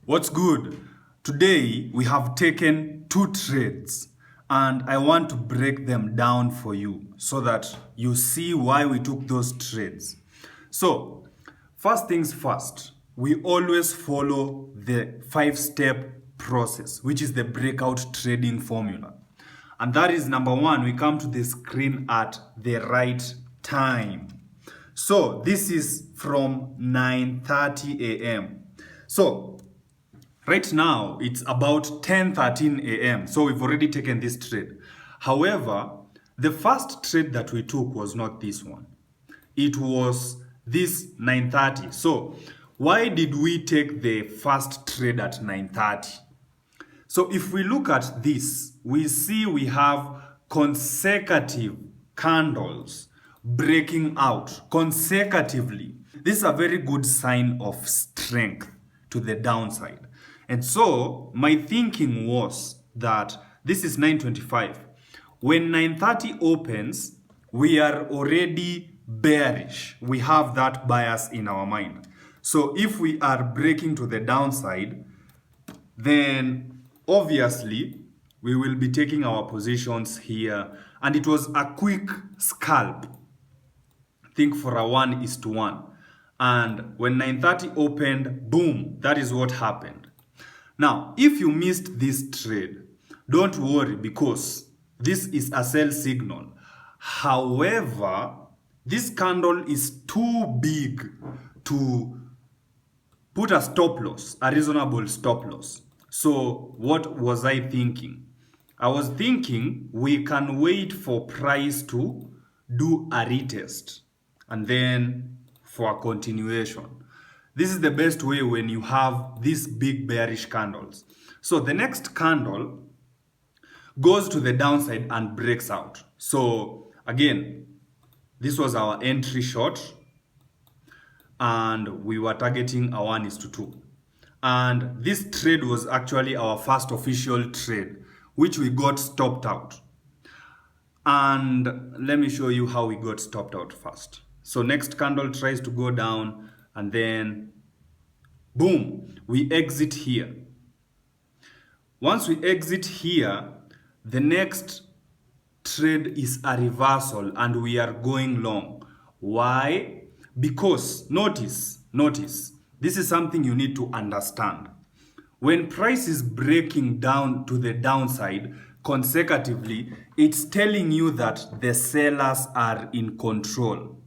What's good? Today we have taken two trades and I want to break them down for you so that you see why we took those trades. So, first things first, we always follow the 5-step process, which is the breakout trading formula. And that is number one, we come to the screen at the right time. So, this is from 9:30 a.m. So, right now, it's about 10:13 a.m. So we've already taken this trade. However, the first trade that we took was not this one. It was this 9:30. So why did we take the first trade at 9:30? So if we look at this, we see we have consecutive candles breaking out consecutively. This is a very good sign of strength to the downside. And so my thinking was that this is 9:25. When 9:30 opens, we are already bearish. We have that bias in our mind. So if we are breaking to the downside, then obviously we will be taking our positions here. And it was a quick scalp. Think for a 1:1. And when 9:30 opened, boom, that is what happened. Now, if you missed this trade, don't worry because this is a sell signal. However, this candle is too big to put a stop loss, a reasonable stop loss. So what was I thinking? I was thinking we can wait for price to do a retest and then for a continuation. This is the best way when you have these big bearish candles. So the next candle goes to the downside and breaks out. So again, this was our entry short and we were targeting a 1:2. And this trade was actually our first official trade, which we got stopped out. And let me show you how we got stopped out first. So next candle tries to go down and then boom, we exit here. Once we exit here, the next trade is a reversal and we are going long. Why? Because notice, this is something you need to understand. When price is breaking down to the downside consecutively, it's telling you that the sellers are in control.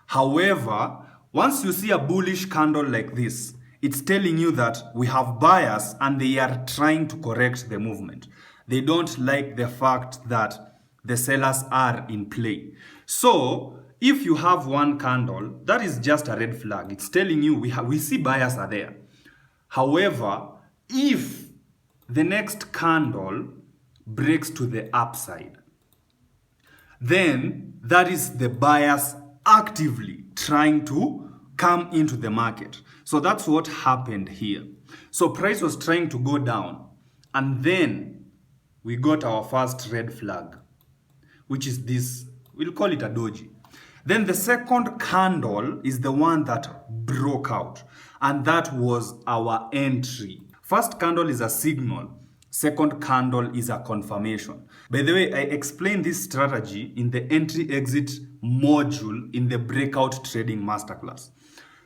However, once you see a bullish candle like this, it's telling you that we have buyers and they are trying to correct the movement. They don't like the fact that the sellers are in play. So, if you have one candle, that is just a red flag. It's telling you we see buyers are there. However, if the next candle breaks to the upside, then that is the buyers actively trying to come into the market. So that's what happened here. So price was trying to go down and then we got our first red flag, which is this, we'll call it a doji. Then the second candle is the one that broke out and that was our entry. First candle is a signal. Second candle is a confirmation. By the way, I explained this strategy in the entry-exit module in the breakout trading masterclass.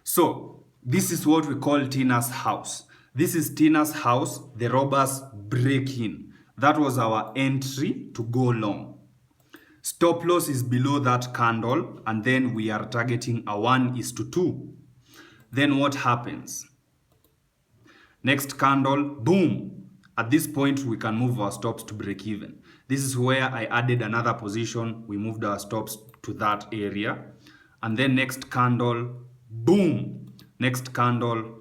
So this is what we call Tina's house. This is Tina's house, the robbers break in. That was our entry to go long. Stop loss is below that candle and then we are targeting a 1:2. Then what happens? Next candle, boom. At this point, we can move our stops to break even. This is where I added another position. We moved our stops to that area. And then next candle, boom. Next candle,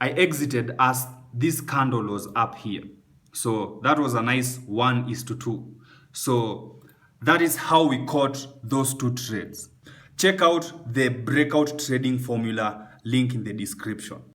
I exited as this candle was up here. So that was a nice 1:2. So that is how we caught those two trades. Check out the breakout trading formula link in the description.